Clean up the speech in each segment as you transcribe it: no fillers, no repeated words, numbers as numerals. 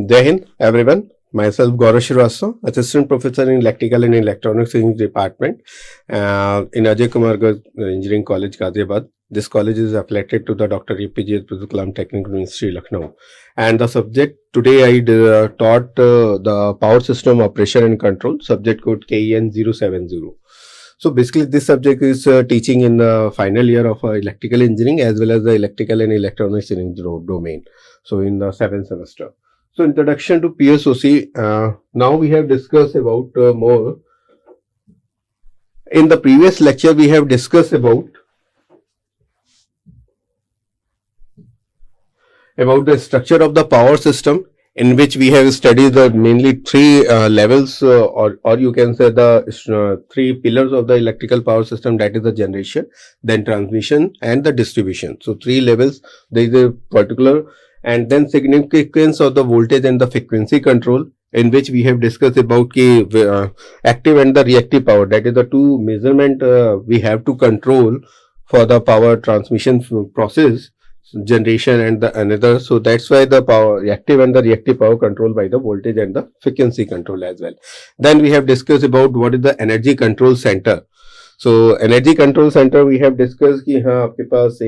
Jai Hind, everyone. Myself Gaurav Srivastava, Assistant Professor in Electrical and Electronics Engineering Department in Ajay Kumar Garg Engineering College, Ghaziabad. This college is affiliated to the Dr. APJ Abdul Kalam Technical University, Lucknow. And the subject today I taught the power system operation and control, subject code KEN 070. So basically this subject is teaching in the final year of electrical engineering as well as the electrical and electronics engineering domain. So in the 7th semester. So introduction to PSOC. Now we have discussed about more. In the previous lecture we have discussed about the structure of the power system, in which we have studied the mainly three levels or you can say the three pillars of the electrical power system, that is the generation, then transmission and the distribution. So three levels, there is a particular, and then significance of the voltage and the frequency control, in which we have discussed about active and the reactive power, that is the two measurement we have to control for the power transmission process, generation and the another. So that's why the power active and the reactive power controlled by the voltage and the frequency control as well. Then we have discussed about what is the energy control center. So energy control center we have discussed कि हाँ आपके पास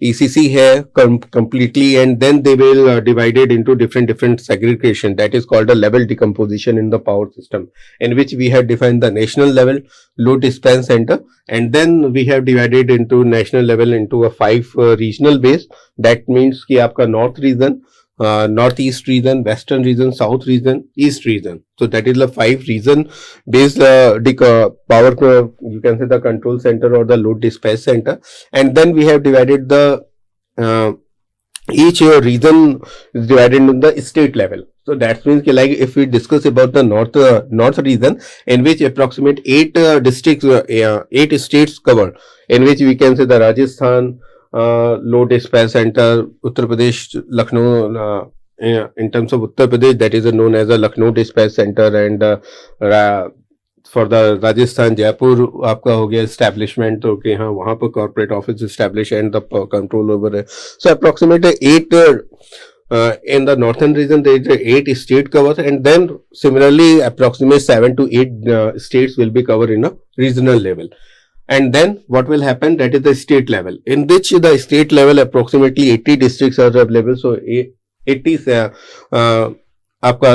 ECC है completely, and then they will divided into different segregation, that is called a level decomposition in the power system, in which we have defined the national level load dispense center, and then we have divided into national level into a 5 regional base. That means कि आपका north region, northeast region, western region, south region, east region. So that is the 5 region based power, you can say the control center or the load dispatch center. And then we have divided the each region is divided in the state level. So that means like if we discuss about the north region, in which approximate 8 districts, 8 states cover, in which we can say the Rajasthan load dispatch center, Uttar Pradesh, Lucknow, in terms of Uttar Pradesh, that is known as a Lucknow dispatch center, and for the Rajasthan, Jaipur आपका हो गया establishment, तो कि हाँ वहाँ पर corporate office established and the control over it. So approximately 8 in the northern region there is 8 state cover, and then similarly approximately 7 to 8 states will be covered in a regional level. And then what will happen, that is the state level, in which the state level approximately 80 districts are available. So 80 आपका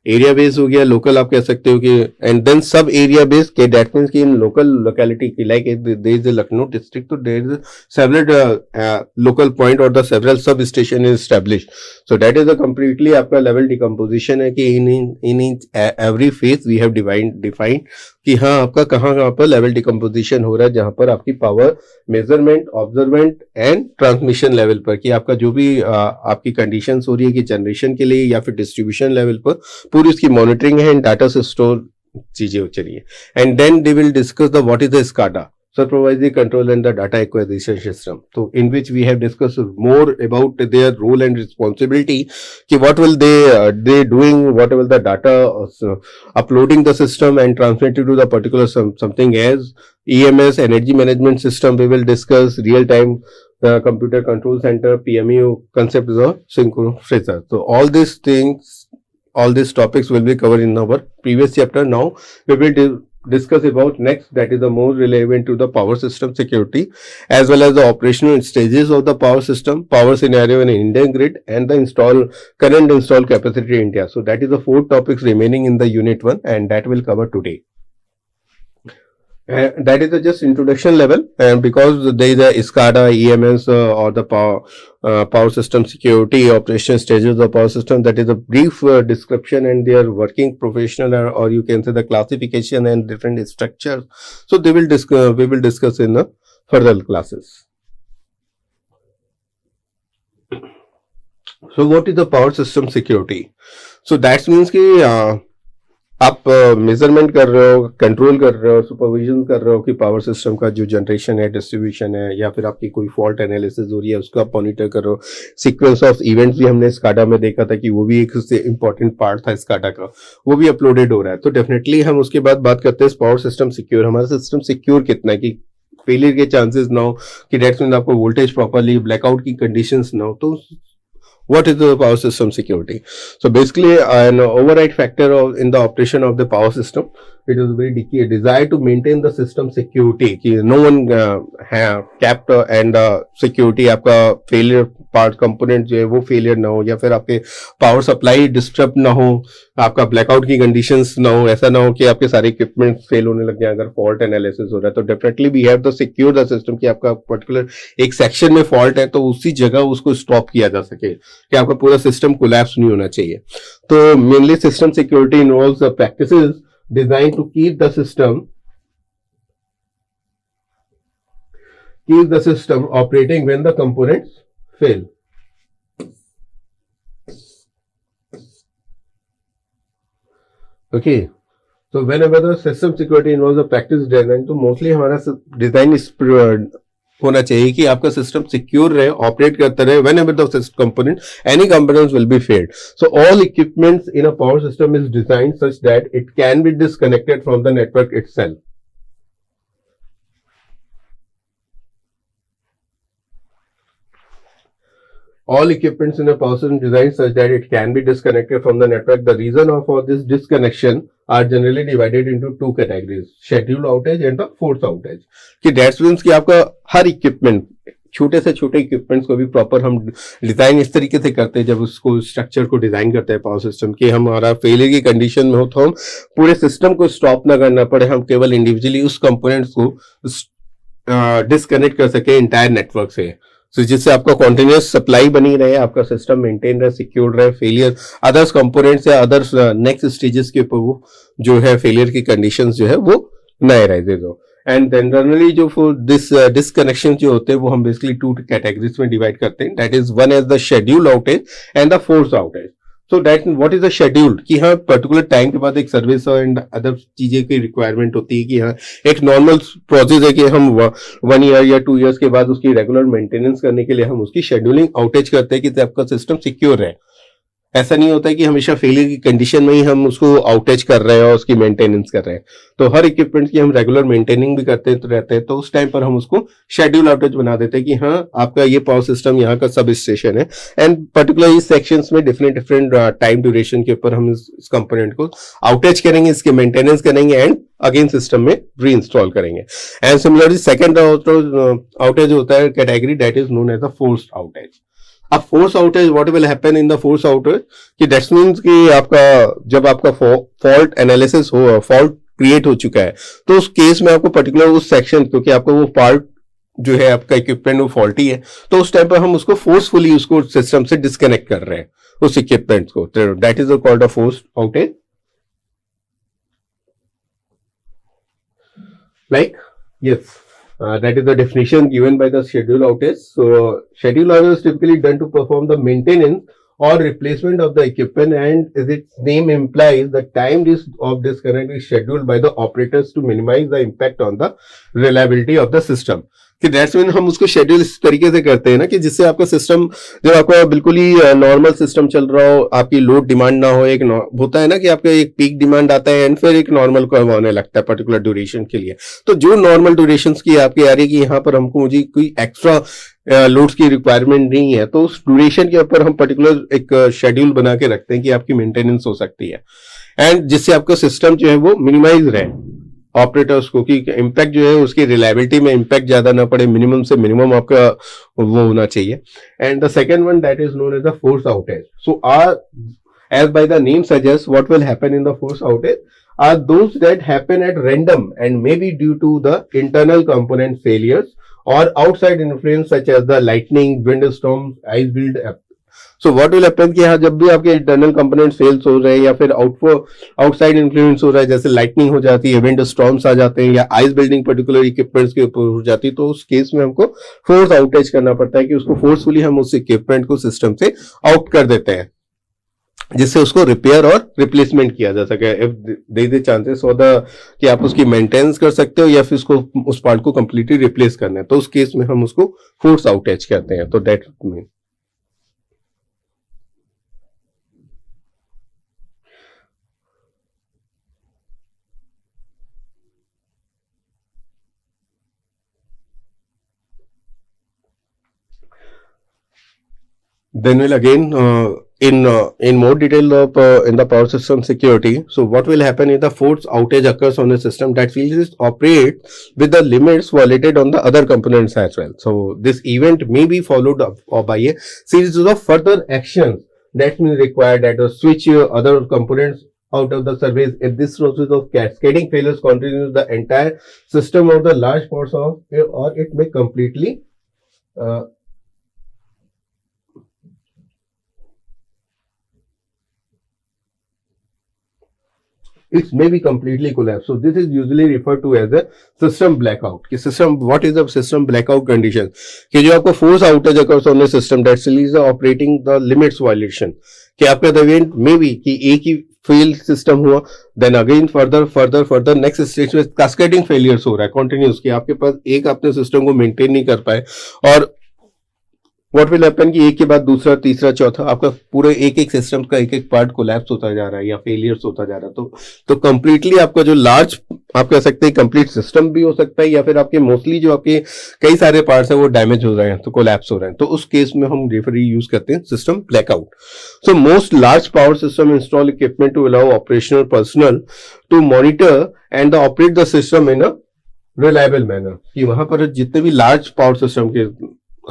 area base हो गया, local आप कह सकते हो कि, and then sub area base के, that means कि इन लोकल लोकेलिटी की like there is Lucknow district, तो there is several local point और the several sub station is established. So that is a completely आपका लेवल डिकम्पोजिशन है कि in every phase we have defined कि हाँ आपका कहाँ पर लेवल डिकम्पोजिशन हो रहा है, जहां पर आपकी power measurement, observant and transmission level पर कि आपका जो भी आपकी कंडीशंस हो रही है कि जनरेशन के लिए या फिर डिस्ट्रीब्यूशन लेवल पर पूरी उसकी मॉनिटरिंग है, एंड डाटा से स्टोर चीजें चलिए. And then they will discuss the what is the SCADA, supervisory control and the data acquisition system. So in which we have discussed more about their role and responsibility, ki what will they doing, what will the data uploading the system and transmitting to the particular something as EMS, energy management system. We will discuss real time computer control center, PMU concept of synchronous. So all these things, all these topics will be covered in our previous chapter. Now we will discuss about next, that is the more relevant to the power system security as well as the operational stages of the power system, power scenario in Indian grid, and the current installed capacity in India. So that is the 4 topics remaining in the unit 1, and that will cover today. That is the just introduction level, and because there is a SCADA, EMS or the power system security, operation stages of power system, that is a brief description and their working professional or you can say the classification and different structures. So they will we will discuss in the further classes. So what is the power system security? So that means कि आप measurement कर रहे हो, control कर रहे हो, supervision कर रहे हो कि पावर सिस्टम का जो जनरेशन है, डिस्ट्रीब्यूशन है, या फिर आपकी कोई फॉल्ट एनालिसिस हो रही है उसको आप मॉनिटर कर रहे हो. सीक्वेंस ऑफ इवेंट्स भी हमने SCADA में देखा था कि वो भी एक इंपॉर्टेंट पार्ट था SCADA का, वो भी अपलोडेड हो रहा है. तो डेफिनेटली हम उसके बाद बात करते हैं पावर सिस्टम सिक्योर. हमारा सिस्टम सिक्योर कितना है कि फेलियर के चांसेस ना हो, कि डेट में आपको वोल्टेज प्रॉपरली, ब्लैकआउट की कंडीशंस ना हो. तो What is the power system security? So basically, an override factor in the operation of the power system. It is very desire to maintain the system security. कि no one have kept and security आपका failure part component जो है वो failure ना हो, या फिर आपके power supply disturb ना हो, आपका blackout की conditions ना हो, ऐसा ना हो कि आपके सारे equipment fail होने लग जाए अगर fault analysis हो रहा है. तो definitely we have to secure the system कि आपका particular एक section में fault है तो उसी जगह उसको stop किया जा सके कि आपका पूरा सिस्टम कोलैप्स नहीं होना चाहिए. तो mainly system security involves the practices design to keep the system operating when the components fail. Okay, so whenever the system security involves a practice design, तो मोस्टली हमारा डिजाइन इस होना चाहिए कि आपका सिस्टम सिक्योर रहे, ऑपरेट करता रहे when ever the component any components will be failed. So all equipments in a power system is designed such that it can be disconnected from the network itself. All equipments in a power system designed such that it can be disconnected from the network. The reason for this disconnection are generally divided into two categories: scheduled outage and the forced outage. कि that means कि आपका हर equipment, छोटे से छोटे equipments को भी proper हम design इस तरीके से करते हैं, जब उसको स्ट्रक्चर को डिजाइन करते हैं पावर सिस्टम की, हमारा फेलियर की कंडीशन में हो तो हम पूरे सिस्टम को स्टॉप ना करना पड़े, हम केवल इंडिविजुअली उस कंपोनेंट्स को डिस्कनेक्ट कर सके इंटायर नेटवर्क से. तो जिससे आपका कॉन्टिन्यूस सप्लाई बनी रहे, आपका सिस्टम मेंटेन रहे, सिक्योर रहे, फेलियर अदर्स कंपोनेंट्स या अदर्स नेक्स्ट स्टेजेस के ऊपर वो जो है फेलियर की कंडीशंस जो है वो नए राइजेज हो. एंड जनरली जो दिस डिसकनेक्शन जो होते हैं वो हम बेसिकली टू कैटेगरीज में डिवाइड करते हैं. That is one as the schedule outage and the force outage. So that what is the schedule कि हाँ पर्टिकुलर टाइम के बाद एक सर्विस एंड अदर चीजें की रिक्वायरमेंट होती है कि हाँ एक नॉर्मल प्रोसेस है कि हम 1 ईयर या 2 ईयर्स के बाद उसकी रेगुलर मेंटेनेंस करने के लिए हम उसकी शेड्यूलिंग आउटेज करते हैं कि आपका सिस्टम सिक्योर है. ऐसा नहीं होता है कि हमेशा फेलियर की कंडीशन में ही हम उसको आउटेज कर रहे हैं और उसकी मेंटेनेंस कर रहे हैं. तो हर इक्विपमेंट की हम रेगुलर मेंटेनिंग भी करते रहते हैं, तो उस टाइम पर हम उसको शेड्यूल आउटेज बना देते हैं कि हाँ आपका ये पावर सिस्टम यहाँ का सब स्टेशन है एंड पर्टिकुलर इस सेक्शंस में डिफरेंट टाइम ड्यूरेशन के ऊपर हम इस कंपोनेंट को आउटेज करेंगे, इसके मेंटेनेंस करेंगे एंड अगेन सिस्टम में री इंस्टॉल करेंगे. एंड सिमिलरली सेकेंड आउटेज होता है category that is known as the forced outage. अब force outage what will happen in the force outage कि दैट्स मींस कि आपका जब आपका फॉल्ट एनालिसिस हो, फॉल्ट क्रिएट हो चुका है, तो उस केस में आपको पर्टिकुलर उस सेक्शन, क्योंकि आपका वो पार्ट जो है आपका इक्विपमेंट वो फॉल्टी है, तो उस टाइम पर हम उसको फोर्सफुली उसको सिस्टम से डिस्कनेक्ट कर रहे हैं उस इक्विपमेंट को. That is called a force outage. Like yes, that is the definition given by the schedule outage. So schedule outage is typically done to perform the maintenance or replacement of the equipment, and as its name implies, the time of disconnect is scheduled by the operators to minimize the impact on the reliability of the system. कि that's mean हम उसको schedule इस तरीके से करते हैं ना कि जिससे आपका सिस्टम जब आपका बिल्कुल ही नॉर्मल सिस्टम चल रहा हो, आपकी लोड डिमांड ना हो, एक होता है ना कि आपका एक पीक डिमांड आता है एंड फिर एक नॉर्मल कर्व आने लगता है पर्टिकुलर ड्यूरेशन के लिए. तो जो नॉर्मल ड्यूरेशन की आपकी आ रही है कि यहाँ पर हमको मुझे कोई एक्स्ट्रा लोड्स की रिक्वायरमेंट नहीं है, तो उस ड्यूरेशन के ऊपर हम पर्टिकुलर एक शेड्यूल बना के रखते हैं कि आपकी मेंटेनेंस हो सकती है एंड जिससे आपका सिस्टम जो है वो मिनिमाइज रहे ऑपरेटर्स को, कि इम्पैक्ट जो है उसकी रिलायबिलिटी में इम्पैक्ट ज्यादा ना पड़े, मिनिमम से मिनिमम आपका वो होना चाहिए. And the second one that is known as the force outage. So as by the name suggests, what will happen in the force outage are those that happen at random and may be due to the internal component failures or outside influence such as the lightning, windstorms, ice build. So what will happen कि हाँ जब भी आपके internal component fails हो रहे हैं या फिर आउटसाइड इन्फ्लुएंस हो रहा है, जैसे लाइटनिंग हो जाती है, विंड स्टॉर्म्स आ जाते हैं या आइस बिल्डिंग पर्टिकुलर इक्विपमेंट्स के ऊपर हो जाती है, तो उस केस में हमको फोर्स आउटेज करना पड़ता है कि उसको फोर्सफुली हम उस इक्विपमेंट को सिस्टम से आउट कर देते हैं जिससे उसको रिपेयर और रिप्लेसमेंट किया जा सके. If there is chances for the कि आप उसकी मेंटेनेंस कर सकते हो या फिर उसको उस पार्ट को कंप्लीटली रिप्लेस करना है, तो उस केस में हम उसको फोर्स आउटेज कहते हैं. तो that mean Then we'll again in more detail in the power system security. So what will happen if the force outage occurs on a system that will operate with the limits violated on the other components as well. So this event may be followed up by a series of further actions that will require that to switch other components out of the service. If this process of cascading failures continues, the entire system or the large parts of or it may completely it may be completely collapsed. So this is usually referred to as a system blackout. कि system, what is the system blackout condition? कि जो आपको force outage occurs on a system that is operating the limits violation. कि आपका the event may be कि एक ही fail system हुआ, then again further next stage में कास्केडिंग फेलियर्स हो रहा है कंटिन्यूस, कि आपके पास एक अपने सिस्टम को मेंटेन नहीं कर पाए और व्हाट विल हैपन कि एक के बाद दूसरा तीसरा चौथा आपका पूरे एक एक सिस्टम का एक एक पार्ट कोलैप्स होता जा रहा है या फेलियर्स होता जा रहा है. तो कंप्लीटली आपका जो लार्ज आप कह सकते हैं कंप्लीट सिस्टम भी हो सकता है या फिर आपके मोस्टली जो आपके कई सारे पार्ट्स हैं वो डैमेज हो रहे हैं, तो कोलैप्स हो रहे हैं. तो उस केस में हम रेफरी यूज करते हैं system blackout. So most large power system install equipment to allow operational personal to monitor and operate the system in a reliable manner. कि वहां पर जितने भी लार्ज पावर सिस्टम के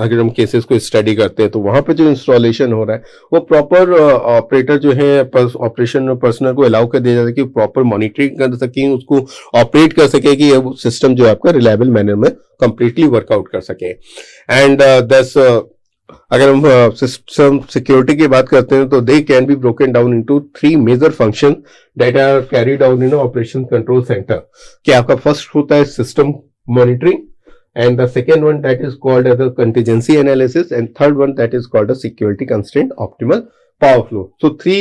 अगर हम केसेस को स्टडी करते हैं तो वहां पे जो इंस्टॉलेशन हो रहा है वो प्रॉपर ऑपरेटर जो है ऑपरेशन पर्सनल को अलाउ कर दिया जाता है कि प्रॉपर मॉनिटरिंग कर सके, उसको ऑपरेट कर सके कि ये सिस्टम जो है आपका रिलायबल मैनर में कंप्लीटली वर्कआउट कर सके. एंड दस अगर हम सिस्टम सिक्योरिटी की बात करते हैं तो they can be broken down into 3 major function that are carried out in operation control centre. कि आपका फर्स्ट होता है system monitoring, and the second one that is called as a contingency analysis, and third one that is called a security constraint optimal power flow. So 3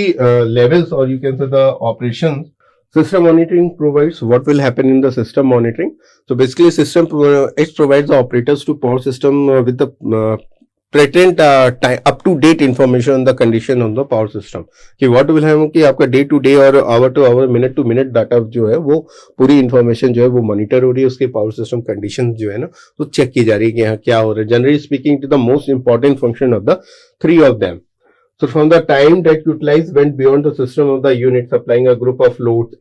levels, or you can say the operations system monitoring provides. What will happen in the system monitoring? So basically system it provides the operators to power system with the present up to date information on the condition on the power system. कि what will happen कि आपका day to day और hour to hour minute to minute data जो है वो पूरी information जो है वो मॉनिटर हो रही है, उसके पावर सिस्टम कंडीशन जो है ना वो चेक की जा रही है कि यहाँ क्या हो रहा है. Generally speaking to the most important function of the 3 of them. So from the time that utilized went beyond the system of the unit supplying a group of loads,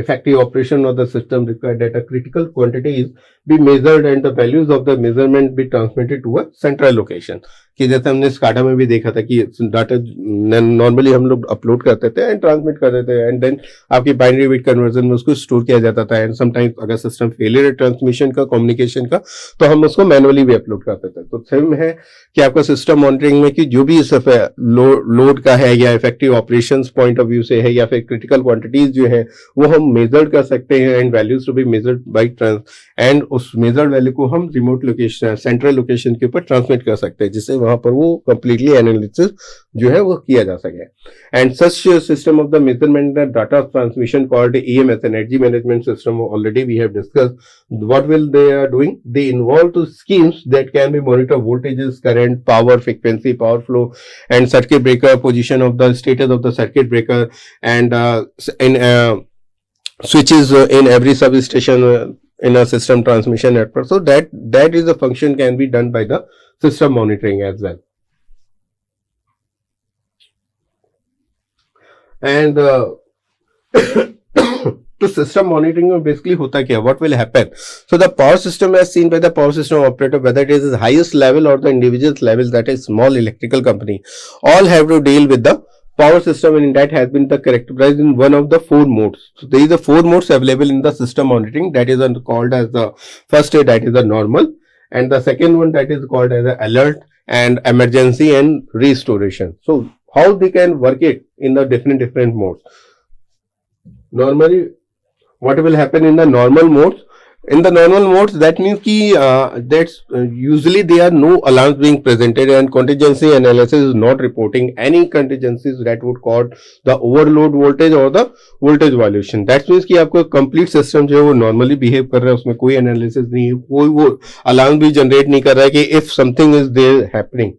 effective operation of the system required that a critical quantities be measured and the values of the measurement be transmitted to a central location. कि जैसे हमने SCADA में भी देखा था कि data normally हम लोग अपलोड करते थे एंड ट्रांसमिट करते थे एंड देन आपकी बाइनरी बिट कन्वर्जन में उसको स्टोर किया जाता था. एंड समटाइम्स अगर सिस्टम फेलियर है ट्रांसमिशन का कम्युनिकेशन का तो हम उसको मैनुअली भी अपलोड करते थे. तो सेम है कि आपका सिस्टम मॉनिटरिंग में कि जो भी लोड का है या effective operation point of view से है या फिर क्रिटिकल क्वांटिटीज जो है वो हम मेजर कर सकते हैं and values to be measured by and उस मेजर्ड वैल्यू को हम रिमोट लोकेशन सेंट्रल लोकेशन के ऊपर ट्रांसमिट कर सकते हैं जिससे वहां पर वो कंप्लीटली एनालिसिस जो है वो किया जा सके. And such system of the measurement data transmission called EMS energy management system already we have discussed. What will they are doing? They involve two schemes that can be monitor voltages, current, power, frequency, power flow and circuit breaker position of the status of the circuit breaker and in switches in every substation in a system transmission network. So that is the function can be done by the system monitoring as well. And तो system monitoring में basically होता क्या, what will happen? So the power system as seen by the power system operator whether it is highest level और the individual level that is small electrical company all have to deal with the power system and that has been characterized in one of the 4 modes. So there is the 4 modes available in the system monitoring that is called as the first that is the normal, and the second one that is called as the alert and emergency and restoration. So how they can work it in the different modes? Normally what will happen in the normal modes? In the normal modes, that means ki that's usually there are no alarms being presented and contingency analysis is not reporting any contingencies that would cause the overload voltage or the voltage violation. That means कि आपको complete system जो है वो normally behave कर रहा है, उसमें कोई analysis नहीं है, कोई वो alarm भी generate नहीं कर रहा है कि if something is there happening.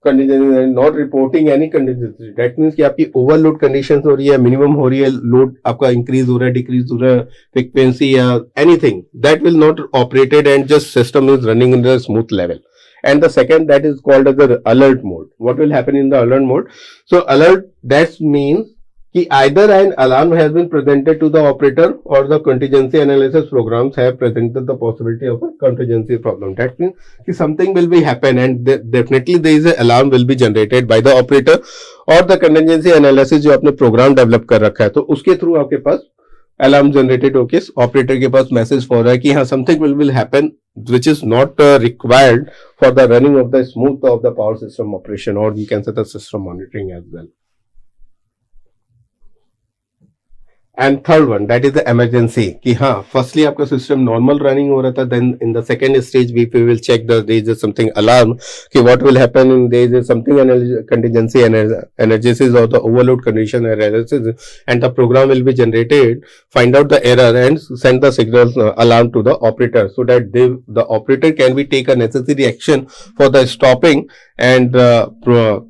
contingency and not reporting any contingency. That means कि आपकी overload conditions हो रही है, minimum हो रही है, load आपका increase हो रहा है, decrease हो रहा है, frequency या anything that will not operated and just system is running in the smooth level. and the second that is called as the alert mode. What will happen in the alert mode? So alert, that means कि either an alarm has been presented to the operator or the contingency analysis programs have presented the possibility of a contingency problem. That means कि something will be happen and definitely there is an alarm will be generated by the operator और the contingency analysis जो आपने program develop कर रखा है तो उसके through आपके पास अलार्म जनरेटेड होके ऑपरेटर के पास मैसेज हो रहा है कि हाँ something will happen which is not required for the running of the smooth of the power system operation, or you can say the system monitoring as well. And third one, that is the emergency कि हाँ firstly आपका system normal running हो रहा था, then in the second stage we will check the there is something alarm कि what will happen in there is something contingency analysis or the overload condition analysis, and the program will be generated, find out the error and send the signal alarm to the operator so that the operator can be take a necessary action for the stopping and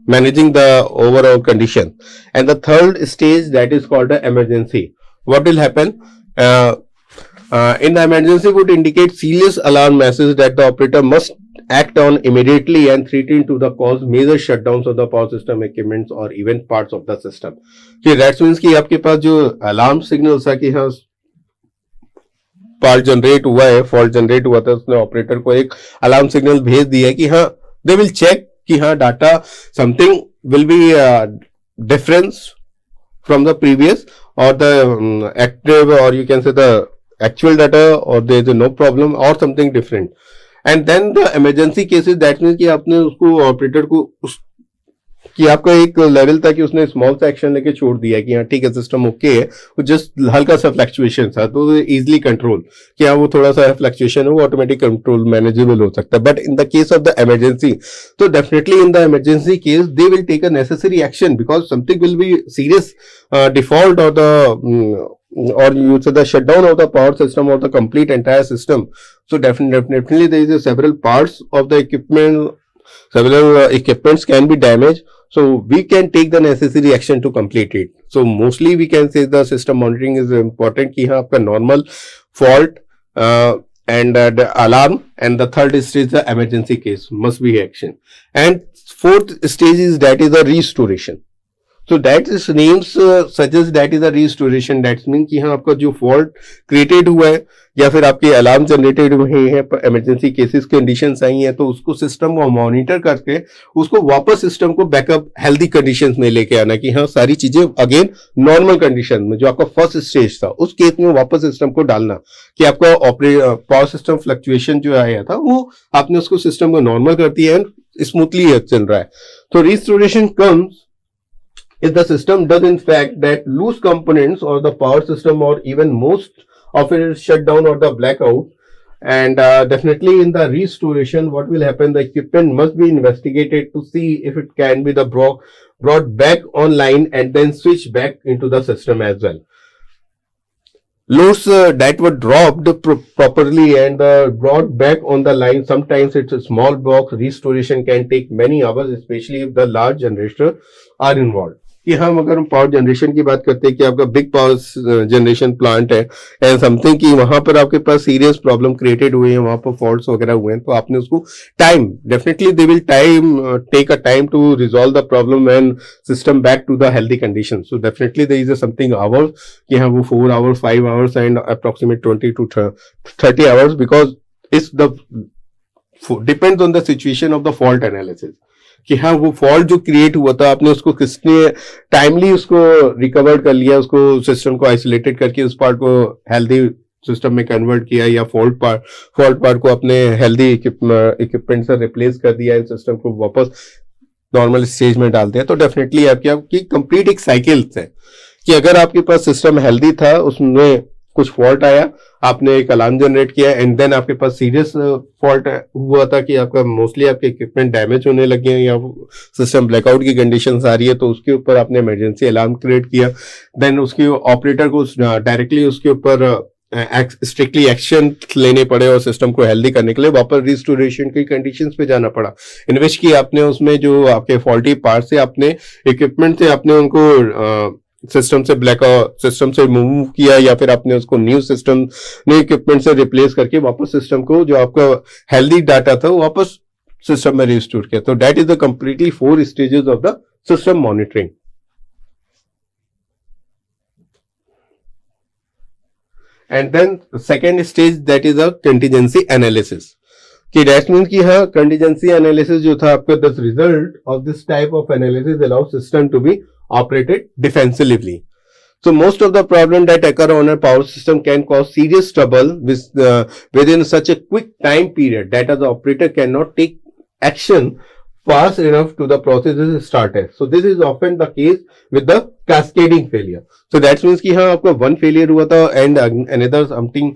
managing the overall condition. And the third stage, that is called the emergency. What will happen in the emergency would indicate serious alarm message that the operator must act on immediately and threaten to the cause major shutdowns of the power system equipments or even parts of the system. कि that means कि आपके पास जो alarm signals है कि हाँ fault generate हुआ है, fault generate हुआ था, उसने ऑपरेटर को एक अलार्म सिग्नल भेज दिया है कि हाँ दे विल चेक कि हाँ data something will B difference from the previous or the active, or you can say the actual data, or there is no problem or something different. And then the emergency cases, that means कि आपने उसको operator को कि आपका एक level था कि उसने स्मॉल सा एक्शन लेके छोड़ दिया कि हाँ ठीक है सिस्टम ओके है, वो जस्ट हल्का सा फ्लक्चुएशन था तो इजीली कंट्रोल कि हाँ वो थोड़ा सा फ्लक्चुएशन है वो ऑटोमेटिक कंट्रोल मैनेजेबल हो सकता है. But in the case of the emergency, तो definitely in the emergency case they will take a necessary action because something will be serious default और the or you say the shutdown of the power system or the complete entire system. So definitely there is several parts of the equipment, several equipments can be damaged. So we can take the necessary action to complete it. So mostly we can say the system monitoring is important कि हाँ आपका normal fault and the alarm, and the third stage the emergency case must be action, and fourth stage is that is the restoration. So that is names suggest that is a restoration. That means कि हाँ आपका जो fault created हुआ है या फिर आपके alarm generated हुए हैं, इमरजेंसी केसेस कंडीशंस आई हैं, तो उसको सिस्टम को मॉनिटर करके उसको वापस सिस्टम को बैकअप हेल्दी कंडीशंस में लेके आना कि हाँ सारी चीजें अगेन नॉर्मल कंडीशन में जो आपका फर्स्ट स्टेज था उस केस में वापस सिस्टम को डालना कि आपका पावर सिस्टम फ्लक्चुएशन जो आया था वो आपने उसको सिस्टम को नॉर्मल कर दिया है, स्मूथली चल रहा है. तो restoration comes if the system does in fact that loose components or the power system or even most of it is shut down or the blackout, and definitely in the restoration what will happen, the equipment must be investigated to see if it can be the brought back online and then switched back into the system as well. Loads that were dropped properly and brought back on the line, sometimes it's a small box. Restoration can take many hours, especially if the large generators are involved. कि हम अगर हम power generation की बात करते हैं कि आपका बिग पावर जनरेशन प्लांट है एंड समथिंग कि वहां पर आपके पास सीरियस प्रॉब्लम क्रिएटेड हुए हैं, वहां पर फॉल्ट्स वगैरह हुए हैं, तो आपने उसको time definitely they will take a time to resolve the problem and system back to the healthy condition. So definitely there is a something hours कि हाँ वो 4 hours 5 hours and approximate 20 to 30 hours because it's the depends on the situation of the fault analysis कि हाँ वो fault जो create हुआ था आपने उसको किसने टाइमली उसको रिकवर कर लिया, उसको सिस्टम को आइसोलेटेड करके उस पार्ट को हेल्दी सिस्टम में कन्वर्ट किया या फॉल्ट पार्ट को अपने हेल्दी इक्विपमेंट से रिप्लेस कर दिया, सिस्टम को वापस नॉर्मल स्टेज में डाल दिया. तो डेफिनेटली आपकी कंप्लीट एक साइकिल है कि अगर आपके पास सिस्टम हेल्दी था, उसमें कुछ फॉल्ट आया, आपने एक अलार्म जनरेट किया एंड देन आपके पास सीरियस फॉल्ट हुआ था कि आपका मोस्टली आपके इक्विपमेंट डैमेज होने लगे हैं या सिस्टम ब्लैकआउट की कंडीशंस आ रही है, तो उसके ऊपर आपने इमरजेंसी अलार्म क्रिएट किया. देन उसके ऑपरेटर को डायरेक्टली उसके ऊपर स्ट्रिक्टली एक्शन लेने पड़े और सिस्टम को हेल्दी करने के लिए वापस रिस्टोरेशन की कंडीशंस पे जाना पड़ा, इन विच की आपने उसमें जो आपके फॉल्टी पार्ट से आपने इक्विपमेंट से आपने उनको सिस्टम से मूव किया या फिर आपने उसको न्यू सिस्टम न्यू इक्विपमेंट से रिप्लेस करके वापस सिस्टम को जो आपका हेल्दी डाटा था वो वापस सिस्टम में रिस्टोर किया. तो that is the completely 4 stages of the system monitoring. And then second stage, that is a contingency analysis. कि that means कि हाँ contingency analysis जो था आपका, the result of this type of analysis allows system to be operated defensively. So most of the problem that occur on a power system can cause serious trouble within such a quick time period that the operator cannot take action fast enough to the process is started. So this is often the case with the cascading failure. So that means कि हाँ आपका one failure हुआ था and another something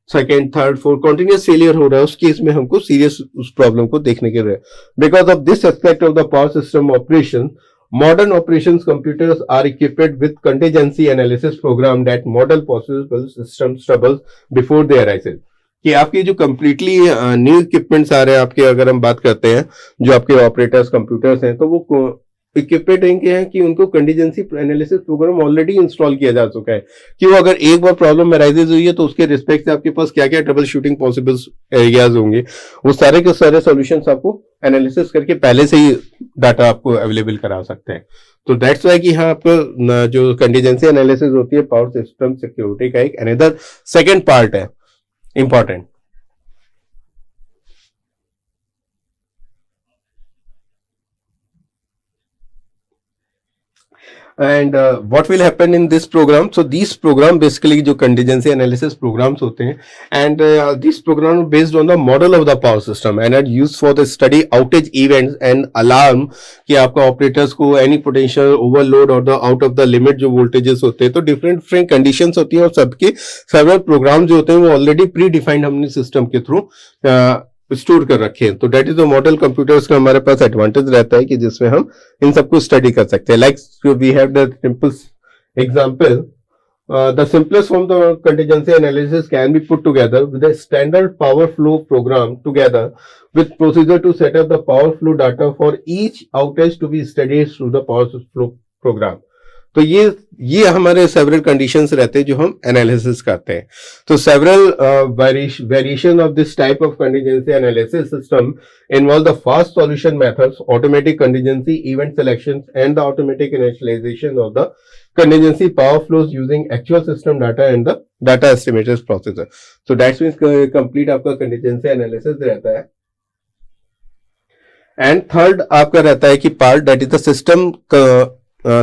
second third fourth continuous failure हो रहा है, उस case में हमको सीरियस उस प्रॉब्लम को देखने के लिए. Because of this aspect of the power system operation, modern operations computers are equipped with contingency analysis program that model possible system troubles before they arise. कि आपके जो कंप्लीटली न्यू इक्विपमेंट्स आ रहे हैं आपके, अगर हम बात करते हैं जो आपके ऑपरेटर्स कंप्यूटर्स हैं, तो वो इक्विपमेंट हैं कि उनको contingency analysis program already install किया जा चुका है कि वो अगर एक बार प्रॉब्लम अराइजेज हुई है तो उसके रिस्पेक्ट से आपके पास क्या क्या ट्रबल शूटिंग पॉसिबल एरियाज होंगे, वो सारे के सारे सॉल्यूशंस आपको एनालिसिस करके पहले से ही डाटा आपको अवेलेबल करा सकते हैं. तो दैट्स वाई कि हाँ आपका जो कंटीजेंसी एनालिसिस होती है पावर सिस्टम सिक्योरिटी का एक अनदर सेकेंड पार्ट है important. And what will happen in this program? So these program basically जो contingency analysis programs होते हैं, and these program based on the model of the power system and are used for the study outage events and alarm कि आपका operators को any potential overload or the out of the limit जो voltages होते हैं, तो different conditions होती हैं और सबके several program जो होते हैं वो already pre-defined हमने system के थ्रू स्टोर कर रखे हैं. तो that is the model computers का हमारे पास एडवांटेज रहता है कि जिसमें हम इन सबको स्टडी कर सकते हैं. Like we have the simple example, the simplest form the contingency analysis can be put together with a standard power flow program together with procedure to set up the power flow data for each outage to be studied through the power flow program. तो ये हमारे several conditions रहते हैं जो हम analysis करते हैं. तो several variation of this type of contingency analysis system involve the fast solution methods, automatic contingency event selection and the automatic initialization of the contingency power flows using actual system data and the data estimators processor. So that's means complete आपका contingency analysis रहता है. And third आपका रहता है कि part that is the system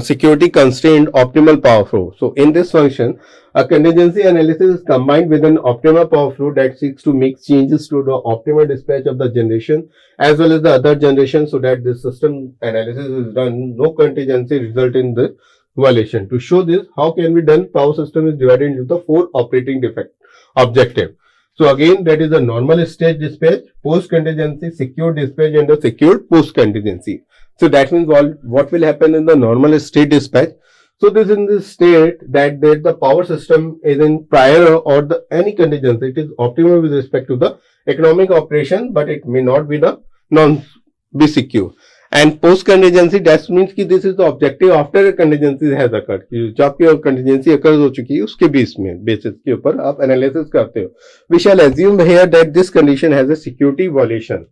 security constrained optimal power flow. So in this function, a contingency analysis is combined with an optimal power flow that seeks to make changes to the optimal dispatch of the generation as well as the other generation so that this system analysis is done, no contingency result in the violation. To show this, how can be done? Power system is divided into the 4 operating objective. So again, that is the normal state dispatch, post contingency, secure dispatch and the secured post contingency. So that means what will happen in the normal state dispatch. So this in the state that the power system is in prior or the any contingency, it is optimal with respect to the economic operation, but it may not be the be secure. And post contingency, that means कि this is the objective after a contingency has occurred. कि जब आपकी contingency occur हो चुकी है उसके basis के ऊपर आप analysis करते हो. We shall assume here that this condition has a security violation.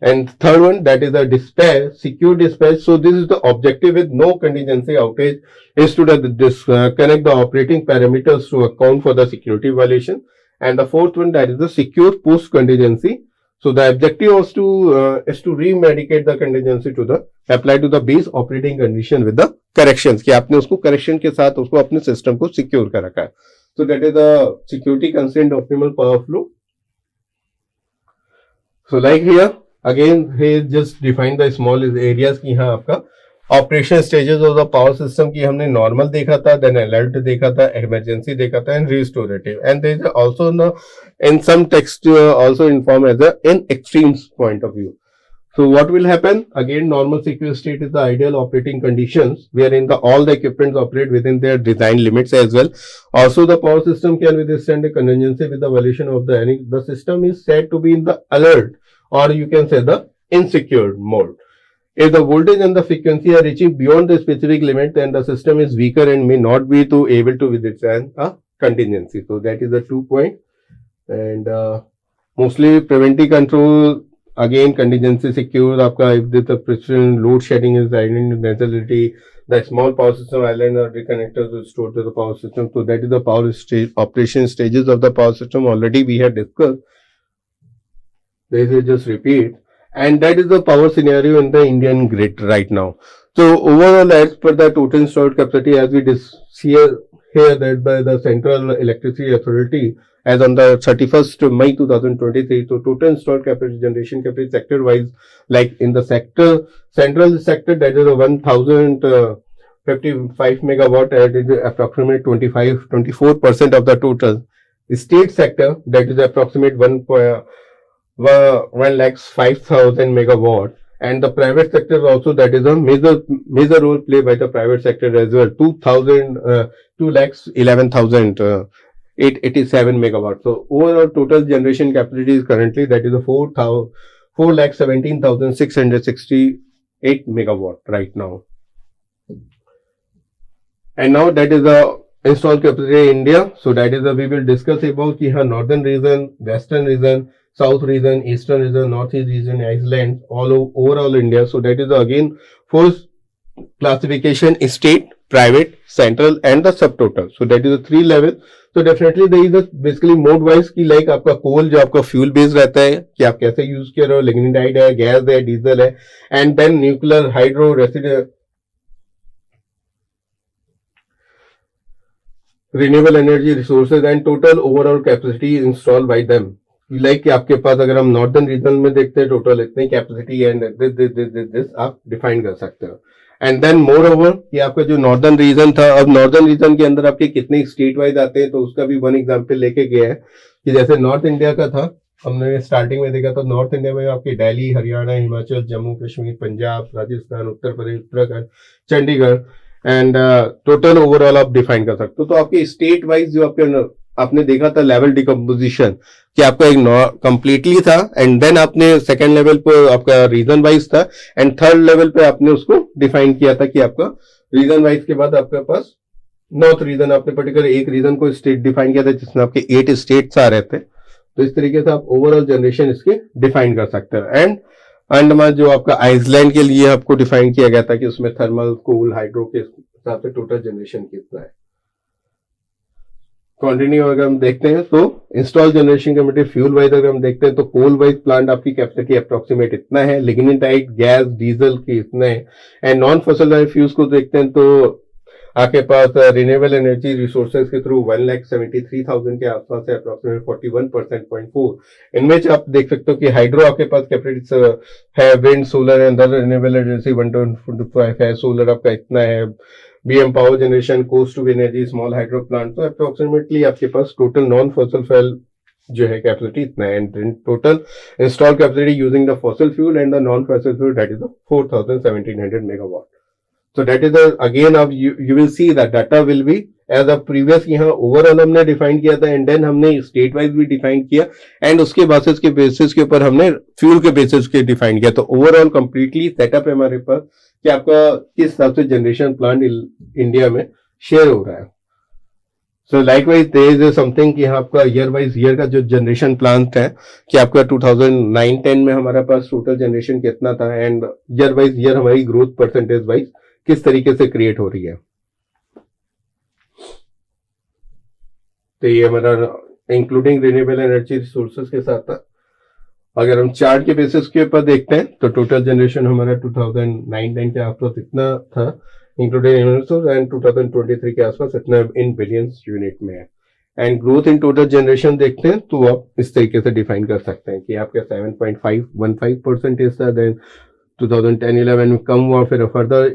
And third one, that is the dispatch, secure dispatch. So this is the objective with no contingency outage is to connect the operating parameters to account for the security violation. And the fourth one, that is the secure post contingency. So the objective was is to remedicate the contingency to the apply to the base operating condition with the corrections कि आपने उसको correction के साथ उसको अपने system को secure कर रखा है. So that is the security constrained optimal power flow. So like here, again he just defined the small areas की हाँ आपका operation stages of the power system की हमने नॉर्मल देखा था, देन अलर्ट देखा था, इमरजेंसी देखा था and restorative. And there is also in some text also inform as a in extremes point of view. So what will happen? Again, normal secure state is the ideal operating conditions wherein all the equipments operate within their design limits as well. Also, the power system can withstand a contingency with the violation of the system is said to be in the alert or you can say the insecure mode. If the voltage and the frequency are reaching beyond the specific limit, then the system is weaker and may not be able to withstand a contingency. So that is the 2 point. And mostly preventive control again contingency secure आपका if the precision load shedding is necessity, the small power system island are reconnected to store to the power system. So that is the power stage operation stages of the power system. Already we have discussed. This is just repeat, and that is the power scenario in the Indian grid right now. So overall, as per the total installed capacity, as we see here that by the Central Electricity Authority, as on the 31st May 2023, so total installed capacity, generation capacity sector wise, like in the sector, central sector, that is a 1055 megawatt, and it is approximately 24% of the total. The state sector, that is approximate 1 lakhs 5,000 megawatt, and the private sector also, that is a major role played by the private sector as well, 2 lakhs 11,000 887 megawatt. So overall total generation capacity is currently, that is a 4 lakh 17,668 megawatt right now. And now that is the installed capacity in India. So that is we will discuss about here northern region, western region, south region, eastern region, northeast region, Iceland, overall India. So that is again first classification: state, private, central, and the subtotal. So that is the 3 level. So definitely there is a basically mode wise की like आपका कोल जो आपका fuel based रहता है कि आप कैसे use कर रहे हो, लिग्निडाइड है, गैस है, डीजल है, and then nuclear, hydro, renewable energy resources and total overall capacity installed by them. Like कि आपके पास अगर हम नॉर्दर्न रीजन में देखते हैं टोटल इतनी कैपेसिटी एंड दिस आप डिफाइन कर सकते हो. एंड देन मोर ओवर कि आपका जो नॉर्दर्न रीजन था, अब नॉर्दर्न रीजन के अंदर आपके कितने स्टेट वाइज आते हैं, तो उसका भी वन एग्जांपल लेके गया है कि जैसे नॉर्थ इंडिया का था, हमने स्टार्टिंग में देखा तो नॉर्थ इंडिया में आपके Delhi, Haryana, Himachal, Jammu Kashmir, Punjab, Rajasthan, Uttar Pradesh, Uttarakhand, Chandigarh, and total overall आप डिफाइन कर सकते हो. तो आपके स्टेट वाइज जो आपने देखा था लेवल डिकम्पोजिशन कि आपका एक कंप्लीटली था, एंड देन आपने सेकंड लेवल पे आपका रीजन वाइज था, एंड थर्ड लेवल पे आपने उसको डिफाइन किया था कि आपका रीजन वाइज के बाद आपके पास नॉर्थ रीजन, आपने पर्टिकुलर एक रीजन को स्टेट डिफाइन किया था जिसमें आपके 8 स्टेट्स आ रहे थे. तो इस तरीके से आप ओवरऑल जनरेशन इसके डिफाइन कर सकते हो. एंड अंडमान जो आपका आइसलैंड के लिए आपको डिफाइन किया गया था कि उसमें थर्मल, कोल, हाइड्रो के हिसाब से टोटल जनरेशन कितना है. कंटिन्यू अगर हम देखते हैं तो install generation capacity fuel wise अगर हम देखते हैं तो कोल वाइज प्लांट आपकी कैपेसिटी अप्रोक्सीमेट इतना है, लिग्निटाइट, गैस, डीजल की इतना है, एंड नॉन फॉसिल फ्यूल्स को देखते हैं तो आपके पास रिन्यूएबल एनर्जी रिसोर्सेज के थ्रू 1,73,000 के आसपास है, अप्रोक्सीमेट 41%.4. इनमें आप देख सकते हो कि हाइड्रो आपके पास कैपेसिटी है, wind, solar and other renewable energy 1.5 है, सोलर आपका इतना है, BM power generation, cost to energy, small hydro plant. तो अप्रोक्सीमेटली आपके पास टोटल नॉन फॉसिल फ्यूल जो है कैपेसिटी इतना है, and total install capacity using the fossil fuel and the non fossil fuel, that is 4,1700 megawatt. So that is again अब you will see that data will be as a previous यहाँ overall हमने define किया था, and then हमने state wise भी define किया, and उसके basis के ऊपर हमने फ्यूल के बेसिस के डिफाइन किया. तो ओवरऑल कंप्लीटली सेटअप है हमारे पास कि आपका किस हिसाब से जनरेशन प्लांट इंडिया में शेयर हो रहा है. So likewise there is something कि आपका ईयर वाइज ईयर का जो जनरेशन प्लांट है कि आपका 2009-10 में हमारे पास टोटल जनरेशन कितना था, एंड ईयर वाइज ईयर हमारी ग्रोथ परसेंटेज वाइज किस तरीके से क्रिएट हो रही है. तो ये हमारा इंक्लूडिंग रिन्यूएबल एनर्जी रिसोर्सेज के साथ था. अगर हम चार्ट के बेसिस के ऊपर देखते हैं तो टोटल जनरेशन हमारा 2009-10 के आसपास इतना था इंक्लूडिंग एंड 2023 के आसपास इतना इन बिलियंस यूनिट में है. And growth in total generation देखते हैं तो आप इस तरीके से डिफाइन कर सकते हैं कि आपका 7.515% था, देन 2010-11 में कम हुआ, फिर फर्दर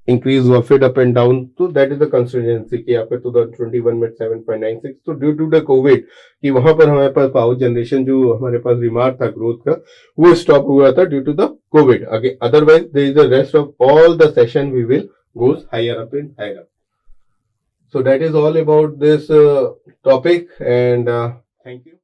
इंक्रीज हुआ, फिर अप एंड डाउन. तो दैट इज द कंसिस्टेंसी कि आपका 2021 में 7.96. तो ड्यू टू द कोविड कि वहां पर हमारे पास पावर जनरेशन जो हमारे पास रिमार्क था ग्रोथ का वो स्टॉप हुआ था due to the Covid. Otherwise there is the rest of all the session we will goes higher up and higher up. So that is all about this topic, and thank you.